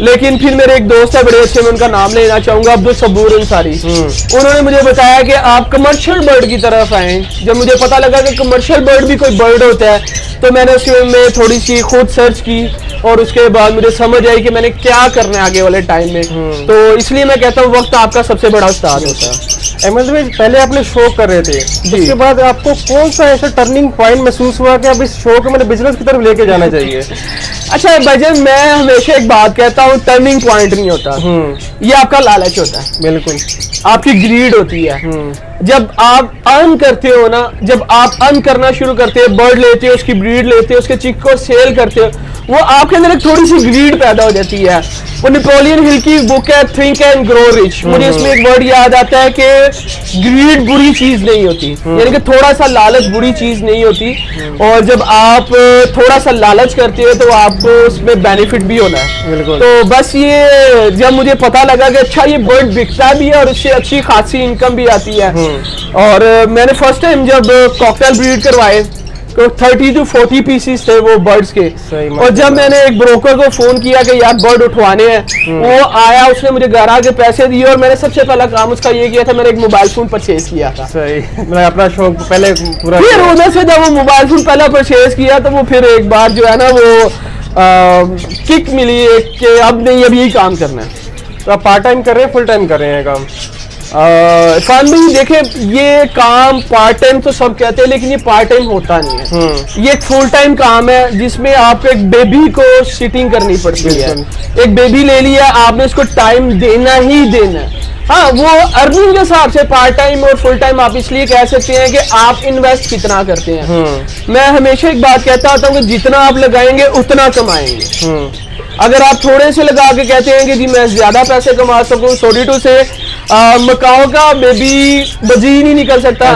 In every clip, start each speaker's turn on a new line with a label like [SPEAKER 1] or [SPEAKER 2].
[SPEAKER 1] लेकिन फिर मेरे एक दोस्त है बड़े अच्छे, मैं उनका नाम लेना चाहूंगा, अब्दुल सबूर अंसारी। उन्होंने मुझे बताया कि आप कमर्शियल बर्ड की तरफ आए। जब मुझे पता लगा कि कमर्शियल बर्ड भी कोई बर्ड होता है, तो मैंने उसमें थोड़ी सी खुद सर्च की और उसके बाद मुझे समझ आई कि मैंने क्या करना है आगे वाले टाइम में। तो इसलिए मैं कहता हूँ वक्त आपका सबसे बड़ा उस्ताद होता है।
[SPEAKER 2] अहमद भाई, पहले आपने शो कर रहे थे, उसके बाद आपको कौन सा ऐसा टर्निंग पॉइंट महसूस हुआ कि अब इस शो को मैंने बिजनेस की तरफ लेके जाना चाहिए?
[SPEAKER 1] अच्छा भाईजान, मैं हमेशा एक बात कहता हूँ, टर्निंग पॉइंट नहीं होता, ये आपका लालच होता है।
[SPEAKER 2] बिल्कुल,
[SPEAKER 1] आपकी ग्रीड होती है। जब आप अर्न करते हो ना, जब आप अर्न करना शुरू करते हो, बर्ड लेते हो, उसकी ब्रीड लेते हो, उसके चिक को सेल करते हो, वो आपके अंदर एक थोड़ी सी ग्रीड पैदा हो जाती है। वो नेपोलियन हिल की बुक है थिंक एंड ग्रो रिच, मुझे इसमें एक वर्ड याद आता है कि ग्रीड बुरी चीज नहीं होती, यानी कि थोड़ा सा लालच बुरी चीज नहीं होती। और जब आप थोड़ा सा लालच करते हो तो आपको उसमें बेनिफिट भी होना है। तो बस ये जब मुझे पता लगा कि अच्छा ये बर्ड बिकता भी है और उससे अच्छी खासी इनकम भी आती है, और मैंने फर्स्ट टाइम जब कॉकटेल ब्रीड करवाए तो 30 to 40 पीसीस थे वो बर्ड्स के। और जब मैंने एक ब्रोकर को फोन किया कि यार बर्ड उठवाने हैं, वो आया, उसने मुझे घर आके पैसे दिए और मैंने सबसे पहला काम उसका ये किया था, मैंने एक मोबाइल फोन परचेज किया था।
[SPEAKER 2] सही, मैं अपना शौक पहले पूरा।
[SPEAKER 1] फिर उधर से जब वो मोबाइल फोन पहला परचेज किया तो वो फिर एक बार जो है ना वो किक मिली कि अब नहीं, अब यही काम करना है।
[SPEAKER 2] तो आप पार्ट टाइम कर रहे हैं, फुल टाइम कर रहे हैं काम?
[SPEAKER 1] इरफान भाई देखे, ये काम पार्ट टाइम तो सब कहते हैं, लेकिन ये पार्ट टाइम होता नहीं है। ये एक फुल टाइम काम है जिसमें आपको एक बेबी को सिटिंग करनी पड़ती है। एक बेबी ले लिया आपने, उसको टाइम देना ही देना है। हाँ, वो अर्निंग के हिसाब से पार्ट टाइम और फुल टाइम आप इसलिए कह सकते हैं कि आप इन्वेस्ट कितना करते हैं। मैं हमेशा एक बात कहता आता हूँ कि जितना आप लगाएंगे उतना कमाएंगे। अगर आप थोड़े से लगा के कहते हैं कि जी मैं ज्यादा पैसे कमा सकूं, सॉरी टू से मकाओ का बेबी बजी नहीं निकल सकता,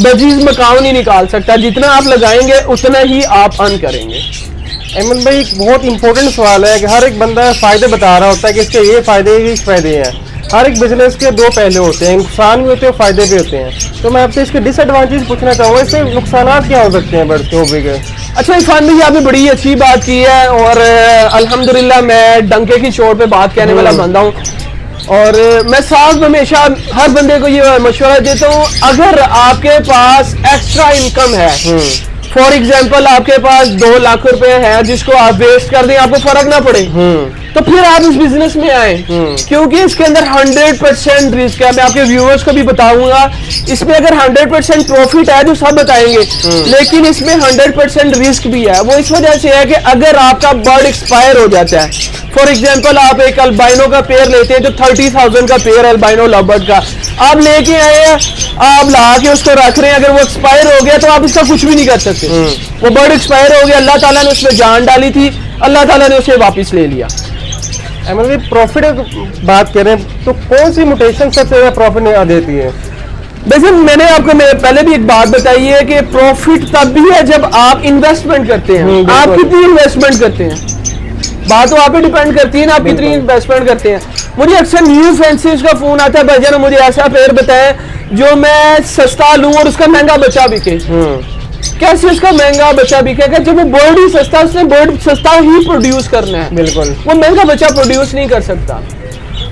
[SPEAKER 1] बजीज मकाओ नहीं निकाल सकता। जितना आप लगाएंगे उतना ही आप अर्न करेंगे।
[SPEAKER 2] अहमद भाई, एक बहुत इंपॉर्टेंट सवाल है कि हर एक बंदा फायदे बता रहा होता है कि इसके ये फायदे हैं। हर एक बिजनेस के दो पहलू होते हैं, नुकसान भी होते हैं, फायदे भी होते हैं। तो मैं आपसे इसके डिसएडवांटेज पूछना चाहूँगा, इससे नुकसान क्या हो सकते हैं बर्ड्स के हॉबी के?
[SPEAKER 1] अच्छा इरफान भाई, आपने बड़ी अच्छी बात की है और अल्हम्दुलिल्लाह मैं डंके की चोट पे बात कहने वाला बंदा हूँ। और मैं साफ हमेशा हर बंदे को ये मशवरा देता हूँ, अगर आपके पास एक्स्ट्रा इनकम है, फॉर एग्जाम्पल आपके पास 2 लाख रुपए है जिसको आप वेस्ट कर दें, आपको फर्क ना पड़े, तो फिर आप इस बिजनेस में आए, क्योंकि इसके अंदर 100% रिस्क है। मैं आपके व्यूअर्स को भी बताऊंगा, इसमें अगर 100% प्रॉफिट है तो सब बताएंगे, लेकिन इसमें 100% रिस्क भी है। वो इस वजह से है कि अगर आपका बर्ड एक्सपायर हो जाता है, फॉर एग्जाम्पल आप एक अल्बाइनो का पेयर लेते हैं तो 30,000 का पेयर अल्बाइनो लवबर्ड का आप लेके आए हैं, आप ला के उसको रख रहे हैं, अगर वो एक्सपायर हो गया तो आप इसका कुछ भी नहीं कर सकते। वो बर्ड एक्सपायर हो गया, अल्लाह ताला ने उसमें जान डाली थी, अल्लाह ताला ने उसे वापस ले लिया।
[SPEAKER 2] अहमद भाई, प्रॉफिट बात करें तो कौन सी म्यूटेशन सबसे ज्यादा प्रॉफिट देती है?
[SPEAKER 1] वैसे मैंने आपको पहले भी एक बात बताई है कि प्रॉफिट तब भी है जब आप इन्वेस्टमेंट करते हैं। आप कितनी इन्वेस्टमेंट करते हैं, बात तो आप पे डिपेंड करती है ना, आप कितनी इन्वेस्टमेंट करते हैं। मुझे अक्सर न्यू फैंसीज का फोन आता है, भाईजान मुझे ऐसा पेयर बताएं जो मैं सस्ता लूं और उसका महंगा बच्चा बिके। कैसे उसका महंगा बच्चा बिकेगा जब वो बर्ड ही सस्ता, उसने बर्ड सस्ता ही प्रोड्यूस करना है।
[SPEAKER 2] बिल्कुल,
[SPEAKER 1] वो महंगा बच्चा प्रोड्यूस नहीं कर सकता।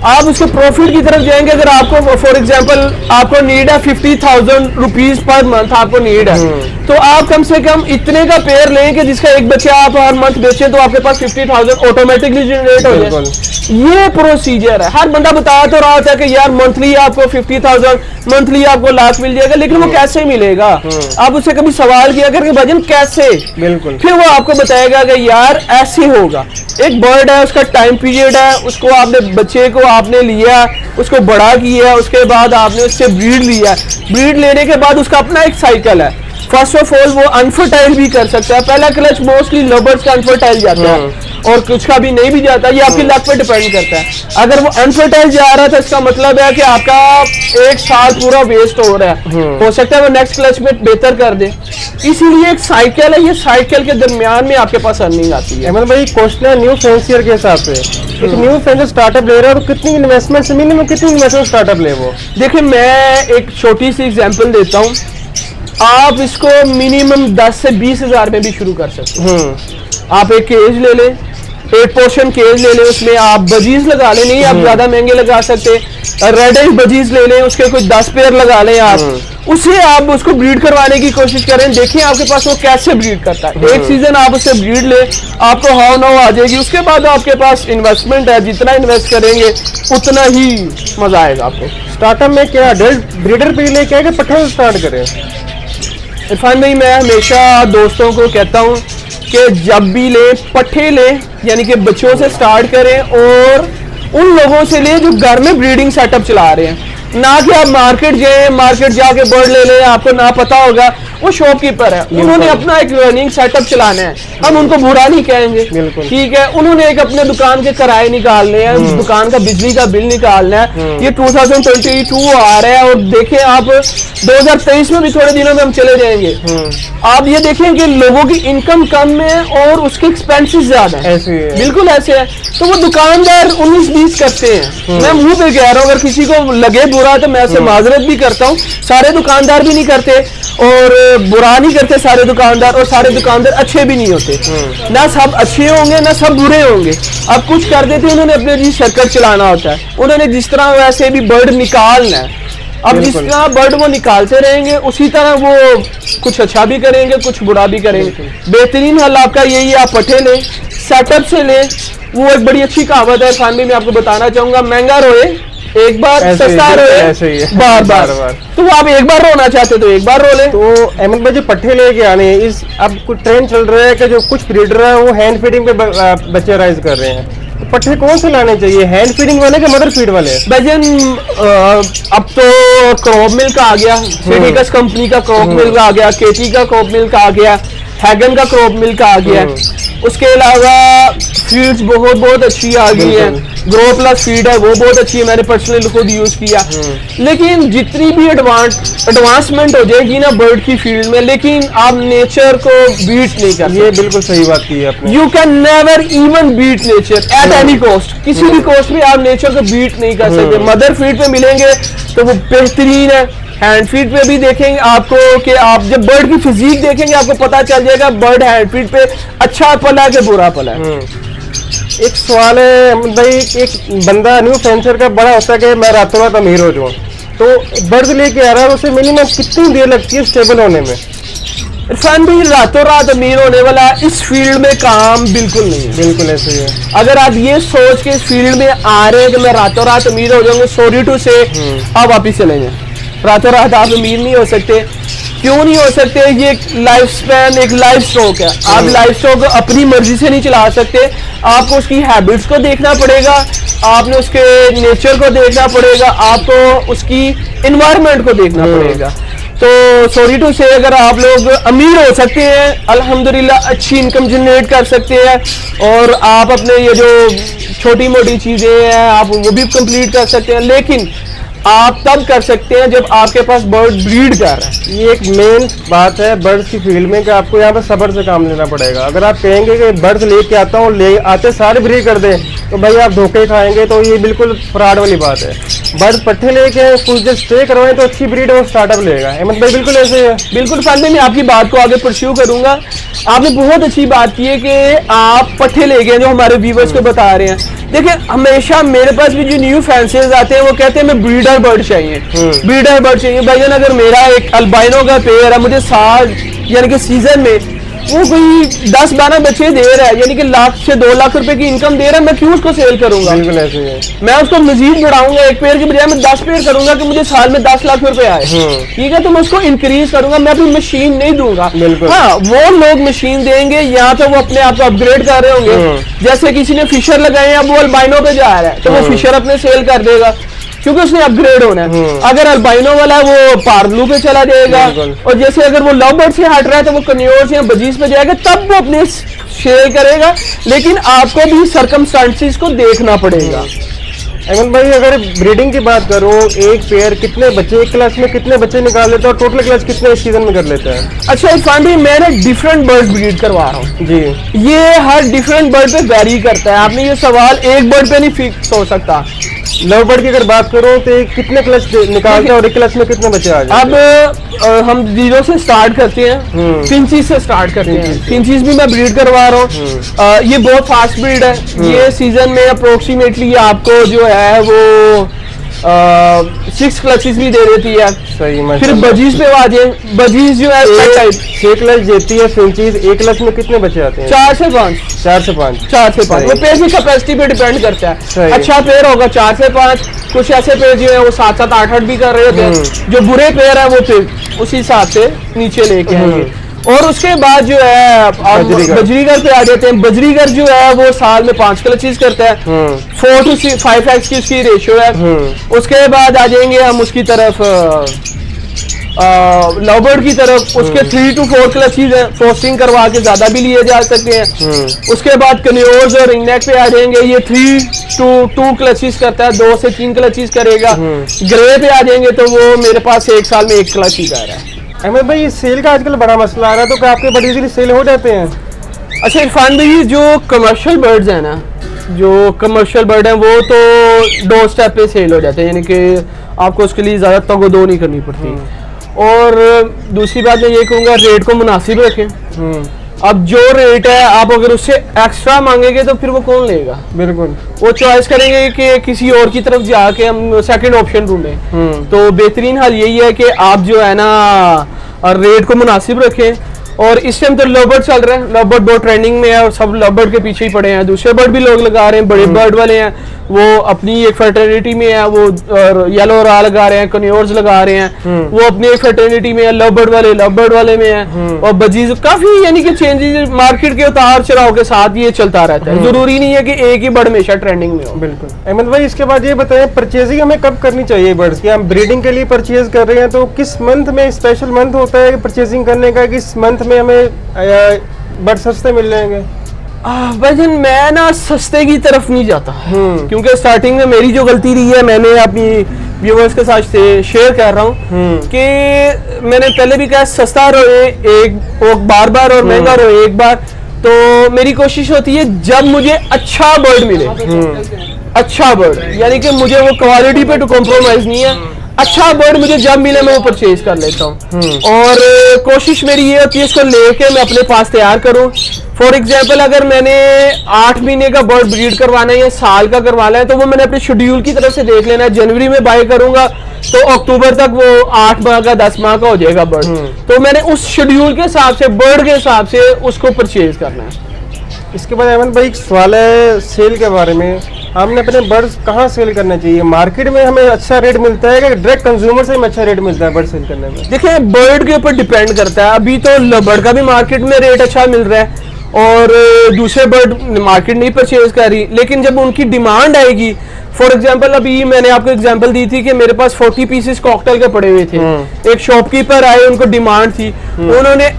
[SPEAKER 1] आप उसके प्रॉफिट की तरफ जाएंगे, अगर आपको फॉर एग्जांपल आपको नीड है 50,000 रुपीज पर मंथ आपको नीड है, तो आप कम से कम इतने का पेयर लें कि जिसका एक बच्चा आप हर मंथ बेचें तो आपके पास 50,000 ऑटोमेटिकली जनरेट हो जाए। ये प्रोसीजर है। हर बंदा बता तो रहा था कि यार मंथली आपको 50,000, मंथली आपको लाख मिल जाएगा, लेकिन वो कैसे मिलेगा? आप उससे कभी सवाल किया करके भजन कैसे?
[SPEAKER 2] बिल्कुल,
[SPEAKER 1] फिर वो आपको बताएगा कि यार ऐसे होगा। एक बर्ड है, उसका टाइम पीरियड है, उसको आपने बच्चे को आपने लिया, उसको बड़ा किया, उसके बाद आपने उससे ब्रीड लिया, ब्रीड लेने के बाद उसका अपना एक साइकिल है। फर्स्ट ऑफ ऑल वो अनफर्टाइल भी कर सकता है, पहला क्लच मोस्टली लवर्स का अनफर्टाइल जाता है और कुछ का भी नहीं भी जाता, ये आपकी लक पे डिपेंड करता है। अगर वो अनफर्टाइल जा रहा था इसका मतलब है कि आपका 1 साल पूरा वेस्ट हो रहा है, हो सकता है वो नेक्स्ट क्लच में बेहतर कर दे। इसीलिए एक साइकिल है, ये साइकिल के दरमियान में आपके पास अर्निंग आती है।
[SPEAKER 2] अहमद भाई, क्वेश्चन है न्यू फैंसियर के हिसाब से, एक न्यू फैंसियर स्टार्टअप ले रहा है तो कितनी इन्वेस्टमेंट से मिनिमम कितनी इन्वेस्टमेंट स्टार्टअप ले? वो
[SPEAKER 1] देखिए मैं एक छोटी सी एग्जांपल देता हूँ, आप इसको मिनिमम 10 से 20 हजार में भी शुरू कर सकते हैं। आप एक केज ले लें, 8 पोर्शन केज ले लें, उसमें आप बजीज लगा लें, नहीं आप ज्यादा महंगे लगा सकते, रेड आई बजीज ले लें, उसके कुछ 10 पेयर लगा लें आप, उसे आप उसको ब्रीड करवाने की कोशिश करें, देखिए आपके पास वो कैसे ब्रीड करता है। एक सीजन आप उससे ब्रीड ले, आपको हाउ नाउ आ जाएगी, उसके बाद आपके पास इन्वेस्टमेंट है, जितना इन्वेस्ट करेंगे उतना ही मजा आएगा आपको।
[SPEAKER 2] स्टार्टअप में क्या अडल्ट ब्रीडर पे लेके आए कि पट्ठे से स्टार्ट करें?
[SPEAKER 1] इरफान भाई मैं हमेशा दोस्तों को कहता हूँ कि जब भी ले पट्ठे ले, यानी कि बच्चों से स्टार्ट करें और उन लोगों से ले जो घर में ब्रीडिंग सेटअप चला रहे हैं, ना कि आप मार्केट गए, मार्केट जाके बर्ड ले लें, आपको ना पता होगा, वो शॉपकीपर है, उन्होंने अपना एक रनिंग सेटअप चलाना है, हम उनको बुरा नहीं कहेंगे, ठीक है, उन्होंने एक अपने दुकान के किराए निकालने हैं, दुकान का बिजली का बिल निकालना है। ये 2022 आ रहा है और देखें आप 2023 में भी थोड़े दिनों में हम चले जाएंगे, आप ये देखें कि लोगों की इनकम कम है और उसके एक्सपेंसेस ज्यादा है, बिल्कुल ऐसे है, तो वो दुकानदार 19-20 करते हैं। मैं मुंह पे कह रहा हूँ, अगर किसी को लगे बुरा तो मैं उससे माजरत भी करता हूँ, सारे दुकानदार भी नहीं करते और बुरा नहीं करते सारे दुकानदार, और सारे दुकानदार अच्छे भी नहीं होते, ना सब अच्छे होंगे ना सब बुरे होंगे। अब कुछ कर देते हैं, उन्होंने अपने जी सर्कट चलाना होता है, उन्होंने जिस तरह वैसे भी बर्ड निकालना है, अब जिस तरह बर्ड वो निकालते रहेंगे उसी तरह वो कुछ अच्छा भी करेंगे कुछ बुरा भी करेंगे। बेहतरीन हल आपका यही है, आप पट्ठे लें, सेटअप से लें, वो एक बड़ी अच्छी कहावत है खान भी, मैं आपको बताना चाहूंगा, महंगा रोए एक बार, सस्ता रोए बार बार। तो आप एक बार रोना चाहते तो एक बार रो ले।
[SPEAKER 2] तो अहमद भाई जो पट्ठे लेके आने हैं, इस अब कुछ ट्रेंड चल रहा है कि जो कुछ ब्रीडर है वो हैंड फीडिंग पे बच्चे राइज कर रहे हैं, तो पट्ठे कौन से लाने चाहिए, हैंड फीडिंग वाले के मदर फीड वाले?
[SPEAKER 1] भाईजान अब तो क्रॉप मिल्क आ गया, फेडिकस कंपनी का क्रॉप मिल्क आ गया, केटी का क्रॉप मिल्क आ गया, हैगन का क्रॉप मिल्क आ गया, उसके अलावा फीड्स बहुत अच्छी आ गई है, ग्रो प्लस फीड है वो बहुत अच्छी है, मैंने पर्सनली खुद यूज किया। लेकिन जितनी भी एडवांसमेंट हो जाएगी ना बर्ड की फील्ड में, लेकिन आप नेचर को बीट नहीं कर सकते।
[SPEAKER 2] ये बिल्कुल सही बात की है आपने।
[SPEAKER 1] You can never even beat nature at any cost, किसी भी कॉस्ट में आप नेचर को बीट नहीं कर सकते। मदर फीड पे मिलेंगे तो वो बेहतरीन है, हैंड फीड पे भी देखेंगे आपको कि आप जब बर्ड की फिजिक देखेंगे आपको पता चल जाएगा बर्ड हैंड फीड पे अच्छा पला है कि बुरा पला है।
[SPEAKER 2] एक सवाल है भाई, एक बंदा न्यू फेंसर का बड़ा होता है कि मैं रातों रात अमीर हो जाऊँ, तो बर्ड लेके आ रहा है, उसे मिनिमम कितनी देर लगती है स्टेबल होने में?
[SPEAKER 1] इरफान भाई रातों रात अमीर होने वाला इस फील्ड में काम बिल्कुल नहीं है,
[SPEAKER 2] बिल्कुल ऐसे ही है।
[SPEAKER 1] अगर आप ये सोच के इस फील्ड में आ रहे हैं कि मैं रातों रात अमीर हो जाऊंगा, सॉरी टू से आप वापिस चले जाएं, रातों रात आप अमीर नहीं हो सकते। क्यों नहीं हो सकते? ये एक लाइफ स्पैन, एक लाइफ स्टॉक है, आप लाइफ स्टॉक अपनी मर्जी से नहीं चला सकते, आपको उसकी हैबिट्स को देखना पड़ेगा, आपने उसके नेचर को देखना पड़ेगा, आपको उसकी इन्वायरमेंट को देखना पड़ेगा। तो सॉरी टू से अगर आप लोग अमीर हो सकते हैं, अल्हम्दुलिल्लाह अच्छी इनकम जनरेट कर सकते हैं और आप अपने ये जो छोटी मोटी चीज़ें हैं आप वो भी कंप्लीट कर सकते हैं, लेकिन आप तब कर सकते हैं जब आपके पास बर्ड ब्रीड कर रहा है।
[SPEAKER 2] ये एक मेन बात है बर्ड्स की फील्ड में कि आपको यहाँ पर सब्र से काम लेना पड़ेगा। अगर आप कहेंगे कि बर्ड्स लेके आता हूँ, ले आते सारे ब्रीड कर दें, तो भाई आप धोखे खाएंगे, तो ये बिल्कुल फ्रॉड वाली बात है। बर्ड पट्टे लेके कुछ देर स्टे करवाएं तो अच्छी ब्रीड वो स्टार्टअप लेगा। अहमद भाई बिल्कुल ऐसे है।
[SPEAKER 1] बिल्कुल फायदे में आपकी बात को आगे परस्यू करूंगा। आपने बहुत अच्छी बात की है कि आप पट्टे ले गए, जो हमारे व्यूवर्स को बता रहे हैं। देखिए हमेशा मेरे पास भी जो न्यू फैंसीज आते हैं वो कहते हैं मैं ब्रीडर बर्ड चाहिए, ब्रीडर बर्ड चाहिए। भाईजान अगर मेरा एक अल्बाइनो का पेयर है, मुझे साल यानी कि सीजन में वो कोई 10-12 बच्चे दे रहा है, यानी कि लाख से 2 लाख रुपए की इनकम दे रहा है, मैं क्यों उसको सेल करूंगा?
[SPEAKER 2] बिल्कुल ऐसे है।
[SPEAKER 1] मैं उसको मजीद बढ़ाऊंगा, एक पेयर की बजाय मैं 10 पेयर करूंगा कि मुझे साल में 10 लाख रुपए आए, ठीक है, तो मैं उसको इंक्रीज करूंगा, मैं अपनी मशीन नहीं दूंगा। हाँ, वो लोग मशीन देंगे या तो वो अपने आप को अपग्रेड कर रहे होंगे, जैसे किसी ने फिशर लगाए हैं, अब वो अल्बाइनो पे जा रहा है तो वो फिशर अपने सेल कर देगा क्योंकि उसने अपग्रेड होना है। अगर अल्बाइनो वाला है वो पार्लू पे चला जाएगा, और जैसे अगर वो लव बर्ड से हट रहा है तो वो कन्योर्स या बजीज पे जाएगा, तब वो अपने शेयर करेगा। लेकिन आपको भी सर्कमस्टांसेस को देखना पड़ेगा।
[SPEAKER 2] अहमद भाई अगर ब्रीडिंग की बात करूं, एक पेयर कितने बच्चे, एक क्लास में कितने बच्चे निकाल लेते हैं और टोटल क्लास कितने इस सीजन में कर लेते हैं?
[SPEAKER 1] अच्छा इरफान भाई, मैं ना डिफरेंट बर्ड ब्रीड करवा रहा हूँ
[SPEAKER 2] जी,
[SPEAKER 1] ये हर डिफरेंट बर्ड पे वेरी करता है। आपने ये सवाल एक बर्ड पे नहीं फिक्स हो सकता,
[SPEAKER 2] लव बर्ड की अगर बात करूं तो ये कितने क्लच निकालते हैं और एक क्लच में कितने बच्चे आ जाते
[SPEAKER 1] अब हम 0 से स्टार्ट करते हैं, फिंचीज से स्टार्ट करते हैं। फिंचीज भी मैं ब्रीड करवा रहा हूँ। ये बहुत फास्ट ब्रीड है। ये सीजन में अप्रोक्सीमेटली आपको जो है वो 6 क्लचेस भी दे देती है।
[SPEAKER 2] सही में।
[SPEAKER 1] फिर बजीज पे आ जाए, बजीज जो है
[SPEAKER 2] 6 क्लच देती है फिंचीज, एक क्लच में कितने बच्चे आते हैं?
[SPEAKER 1] 4 से 5।
[SPEAKER 2] 4 से 5।
[SPEAKER 1] 4 से 5 वो पेड़ की कैपेसिटी पे डिपेंड करता है। अच्छा पेड़ होगा 4 से 5, कुछ ऐसे पेड़ जो है वो 7-7, 8-8 भी कर रहे होते हैं। जो बुरे पेड़ है वो फिर उसी हिसाब से नीचे लेके आएंगे। और उसके बाद जो है बजरीगर पे आ जाते हैं। बजरीगर जो है वो साल में 5 क्लचेस करता है। 4 to 5x की उसकी रेशियो है। उसके बाद आ जाएंगे हम उसकी तरफ लवबर्ड की तरफ। उसके 3 to 4 क्लचेस हैं। फ्रोस्टिंग करवा के ज्यादा भी लिए जा सकते हैं। उसके बाद कन्योर्स और रिंगनेक पे आ जाएंगे। ये 3 to 2 क्लचेस करता है, 2 से 3 क्लचेस करेगा। ग्रे पे आ जाएंगे तो वो मेरे पास 1 साल में 1 क्लच ही जा रहा है।
[SPEAKER 2] अहमद भाई, ये सेल का आजकल बड़ा मसला आ रहा है, तो क्या आपके बड़ी इजीली सेल हो जाते हैं?
[SPEAKER 1] अच्छा इरफान भाई, जो कमर्शियल बर्ड्स हैं ना, जो कमर्शियल बर्ड हैं वो तो डोर स्टेप पे सेल हो जाते हैं, यानी कि आपको उसके लिए ज़्यादा तगोदो नहीं करनी पड़ती। और दूसरी बात मैं ये कहूँगा, रेट को मुनासिब रखें। अब जो रेट है आप अगर उससे एक्स्ट्रा मांगेंगे तो फिर वो कौन लेगा?
[SPEAKER 2] बिल्कुल।
[SPEAKER 1] वो चॉइस करेंगे कि किसी और की तरफ जाके हम सेकंड ऑप्शन ढूंढें। तो बेहतरीन हाल यही है कि आप जो है ना रेट को मुनासिब रखें। और इस टाइम तो लवबर्ड चल रहे हैं, लवबर्ड बहुत ट्रेंडिंग में है और सब लवबर्ड के पीछे ही पड़े हैं। दूसरे बर्ड भी लोग लगा रहे हैं, बड़े बर्ड वाले हैं वो अपनी एक फर्टिलिटी में है, वो येलो रा लगा रहे हैं, कन्योर्स लगा रहे हैं, वो अपनी एक फर्टिलिटी में है। लवबर्ड वाले में है। और बजीज काफी यानी कि चेंजेस मार्केट के उतार चढ़ाव के साथ ये चलता रहता है। जरूरी नहीं है कि एक ही बर्ड हमेशा ट्रेंडिंग में हो।
[SPEAKER 2] बिल्कुल। अहमद भाई, इसके बाद ये बताएं, परचेजिंग हमें कब करनी चाहिए बर्ड्स की? हम ब्रीडिंग के लिए परचेज कर रहे हैं तो किस मंथ में स्पेशल मंथ होता है परचेजिंग करने का? किस मंथ में हमें बर्ड सस्ते मिल जाएंगे?
[SPEAKER 1] भाईजान, मैं ना सस्ते की तरफ नहीं जाता, क्योंकि स्टार्टिंग में मेरी जो गलती रही है, मैंने अपनी व्यूअर्स के साथ शेयर कर रहा हूँ कि मैंने पहले भी कहा सस्ता रोए एक बार और महंगा रोए एक बार। तो मेरी कोशिश होती है जब मुझे अच्छा बर्ड मिले, अच्छा बर्ड यानी कि मुझे वो क्वालिटी पे तो कॉम्प्रोमाइज नहीं है, अच्छा बर्ड मुझे जब मिले मैं वो परचेज कर लेता हूँ। और कोशिश मेरी ये होती है इसको लेके मैं अपने पास तैयार करूँ। फॉर एग्जाम्पल, अगर मैंने 8 महीने का बर्ड ब्रीड करवाना है या साल का करवाना है तो वो मैंने अपने शेड्यूल की तरफ से देख लेना है। जनवरी में बाय करूंगा तो अक्टूबर तक वो 8 माह का 10 माह का हो जाएगा बर्ड। तो मैंने उस शेड्यूल के हिसाब से, बर्ड के हिसाब से उसको परचेज करना है।
[SPEAKER 2] इसके बाद अहमद भाई, एक सवाल है सेल के बारे में। हमने अपने बर्ड्स कहाँ सेल करना चाहिए? मार्केट में हमें अच्छा रेट मिलता है कि डायरेक्ट कंज्यूमर से हमें अच्छा रेट मिलता है बर्ड सेल करने में?
[SPEAKER 1] देखिए, बर्ड के ऊपर डिपेंड करता है। अभी तो बर्ड का भी मार्केट में रेट अच्छा मिल रहा है और दूसरे बर्ड मार्केट नहीं परचेज कर रही, लेकिन जब उनकी डिमांड आएगी, फॉर एग्जाम्पल अभी मैंने आपको एग्जाम्पल दी थी कि मेरे पास 40 पीसेस कॉकटेल के पड़े हुए थे। एक शॉपकीपर आए, उनको डिमांड थी, उन्होंने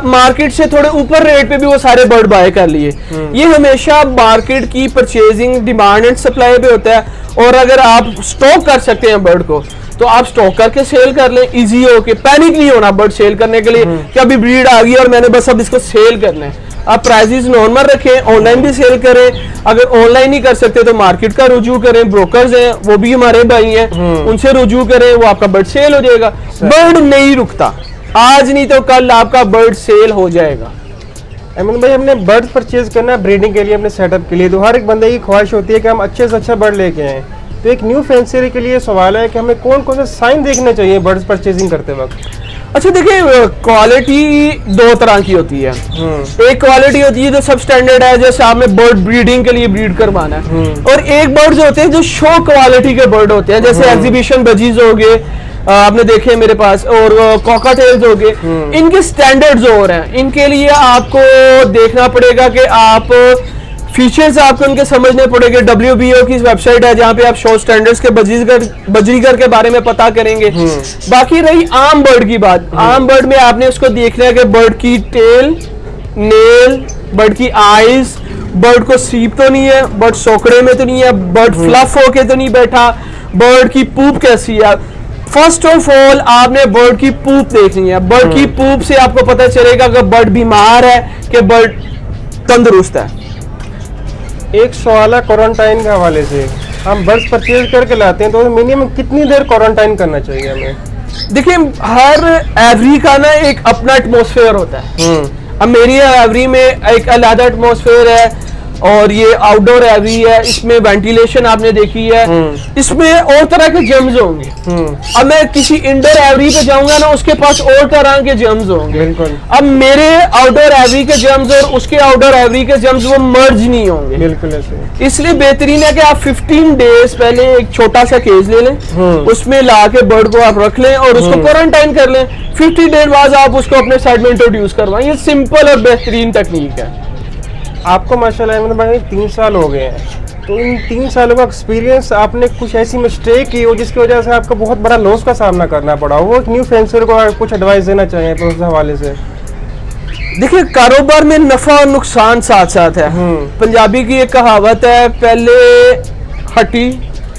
[SPEAKER 1] मार्केट से थोड़े ऊपर रेट पे भी वो सारे बर्ड बाय कर लिए। ये हमेशा मार्केट की परचेजिंग डिमांड एंड सप्लाई पे होता है। और अगर आप स्टॉक कर सकते हैं बर्ड को तो आप स्टॉक करके सेल कर लें, इजी हो के। पैनिक नहीं होना बर्ड सेल करने के लिए कि अभी ब्रीड आ गई और मैंने बस अब इसको सेल करना है। आप प्राइसेस नॉर्मल रखें, ऑनलाइन भी सेल करें। अगर ऑनलाइन नहीं कर सकते तो मार्केट का रुजू करें, ब्रोकर्स हैं वो भी हमारे भाई हैं, उनसे रुजू करें, वो आपका बर्ड सेल हो जाएगा। बर्ड नहीं रुकता, आज नहीं तो कल आपका बर्ड सेल हो जाएगा।
[SPEAKER 2] अहमद भाई, हमने बर्ड परचेज करना है ब्रीडिंग के लिए, अपने सेटअप के लिए, तो हर एक बंदे की ख्वाहिश होती है कि हम अच्छे से अच्छा बर्ड लेके आएँ। तो एक न्यू फैंसरी के लिए सवाल है कि हमें कौन कौन से साइन देखने चाहिए बर्ड्स परचेजिंग करते वक्त?
[SPEAKER 1] अच्छा देखिए, क्वालिटी 2 तरह की होती है। एक क्वालिटी होती है जो सब स्टैंडर्ड है, जैसे आपने बर्ड ब्रीडिंग के लिए ब्रीड करवाना है। और एक बर्ड जो होते हैं जो शो क्वालिटी के बर्ड होते हैं, जैसे एग्जीबिशन बजीज हो गए, आपने देखे मेरे पास, और कॉकाटेल्स हो गए। इनके स्टैंडर्ड्स और हैं, इनके लिए आपको देखना पड़ेगा कि आप फीचर्स आपको उनके समझने पड़ेंगे। WBO की वेबसाइट है जहाँ पे आप शो स्टैंडर्ड्स के बजरीगर के बारे में पता करेंगे। बाकी रही आम बर्ड की बात, आम बर्ड में आपने उसको देखना है कि बर्ड की टेल, नेल, बर्ड की आईज, बर्ड को सीप तो नहीं है, बर्ड सोकड़े में तो नहीं है, बर्ड फ्लफ होके तो नहीं बैठा, बर्ड की पूप कैसी है। फर्स्ट ऑफ ऑल आपने बर्ड की पूप देखनी है। बर्ड की पूप से आपको पता चलेगा कि बर्ड बीमार है कि बर्ड तंदुरुस्त है।
[SPEAKER 2] एक सवाल है क्वारंटाइन के हवाले से हम बर्ड्स परचेज करके लाते हैं तो मिनिमम कितनी देर क्वारंटाइन करना चाहिए हमें?
[SPEAKER 1] देखिए हर एवरी का ना एक अपना एटमॉस्फेयर होता है। अब मेरी एवरी में एक अलग एटमॉस्फेयर है और ये आउटडोर एवरी है, इसमें वेंटिलेशन आपने देखी है, इसमें और तरह के जर्म्स होंगे। अब मैं किसी इंडोर एवरी पे जाऊंगा ना, उसके पास और तरह के जर्म्स होंगे।
[SPEAKER 2] बिल्कुल।
[SPEAKER 1] अब मेरे आउटडोर एवरी के जर्म्स और उसके आउटडोर एवरी के जर्म्स वो मर्ज नहीं होंगे।
[SPEAKER 2] बिल्कुल ऐसे।
[SPEAKER 1] इसलिए बेहतरीन है कि आप 15 डेज पहले एक छोटा सा केज ले लें, उसमें ला के बर्ड को आप रख लें और उसको क्वारंटाइन कर लें। 50 डेज बाद आप उसको अपने साइड में इंट्रोड्यूस करवाएं। ये सिंपल और बेहतरीन टेक्निक है।
[SPEAKER 2] आपको माशाल्लाह अहमद भाई 3 साल हो गए हैं, तो इन 3 सालों का एक्सपीरियंस, आपने कुछ ऐसी मिस्टेक की हो जिसकी वजह से आपको बहुत बड़ा लॉस का सामना करना पड़ा हो, वो एक न्यू फेंसर को कुछ एडवाइस देना चाहिए उस हवाले से?
[SPEAKER 1] देखिए कारोबार में नफा और नुकसान साथ साथ है। पंजाबी की एक कहावत है, पहले हटी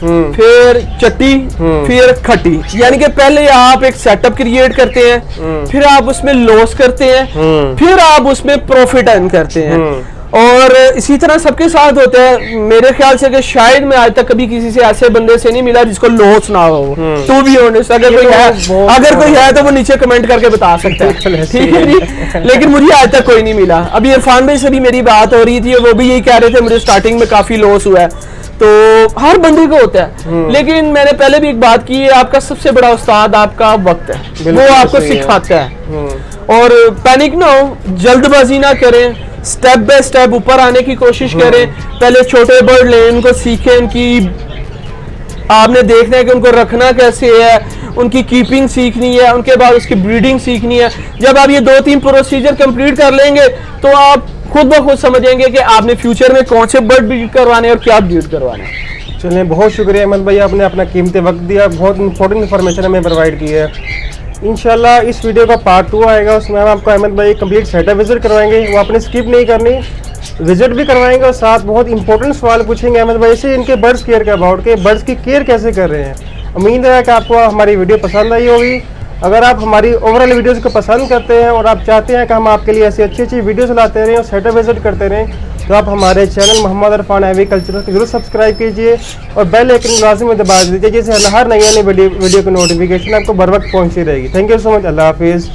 [SPEAKER 1] फिर चट्टी फिर खटी, यानी कि पहले आप एक सेटअप क्रिएट करते हैं, फिर आप उसमें लॉस करते हैं, फिर आप उसमें प्रॉफिट अर्न करते हैं। और इसी तरह सबके साथ होता है। मेरे ख्याल से कि शायद मैं आज तक कभी किसी से ऐसे बंदे से नहीं मिला जिसको लॉस ना हो। तो भी ऑनेस्ट, अगर कोई है तो वो नीचे कमेंट करके बता सकता है, ठीक है जी। लेकिन मुझे आज तक कोई नहीं मिला। अभी इरफान भाई से भी मेरी बात हो रही थी, वो भी यही कह रहे थे मुझे स्टार्टिंग में काफी लॉस हुआ है। तो हर बंदे को होता है, लेकिन मैंने पहले भी एक बात की है, आपका सबसे बड़ा उस्ताद आपका वक्त है, वो आपको सिखाता है। और पैनिक ना हो, जल्दबाजी ना करें, स्टेप बाय स्टेप ऊपर आने की कोशिश करें। पहले छोटे बर्ड लें, उनको सीखें, उनकी आपने देखना है कि उनको रखना कैसे है, उनकी कीपिंग सीखनी है, उनके बाद उसकी ब्रीडिंग सीखनी है। जब आप ये 2-3 प्रोसीजर कंप्लीट कर लेंगे तो आप खुद ब खुद समझेंगे कि आपने फ्यूचर में कौन से बर्ड ब्रीड करवाने और क्या ब्रीड करवाने।
[SPEAKER 2] चलिए, बहुत शुक्रिया अहमद भाई, आपने अपना कीमती वक्त दिया, बहुत इंपॉर्टेंट इन्फॉर्मेशन हमें प्रोवाइड की है। इंशाल्लाह इस वीडियो का पार्ट 2 आएगा, उसमें हम आपको अहमद भाई कंप्लीट सेटअप विजिट करवाएंगे, वो आपने स्किप नहीं करनी, विजिट भी करवाएंगे और साथ बहुत इंपॉर्टेंट सवाल पूछेंगे अहमद भाई से इनके बर्ड्स केयर के अबाउट के बर्ड्स की केयर कैसे कर रहे हैं। उम्मीद है कि आपको हमारी वीडियो पसंद आई होगी। अगर आप हमारी ओवरऑल वीडियोज़ को पसंद करते हैं और आप चाहते हैं कि हम आपके लिए ऐसी अच्छी अच्छी वीडियोज़ लाते रहें और सेटअप विजिट करते रहें, तो आप हमारे चैनल मोहम्मद अरफान एग्रीकल्चर को जरूर सब्सक्राइब कीजिए और बेल आइकन लाज़िम में दबा दीजिए, जिससे हर नई वीडियो की नोटिफिकेशन आपको बर वक्त पहुँचती रहेगी। Thank you so much. अल्लाह हाफिज़।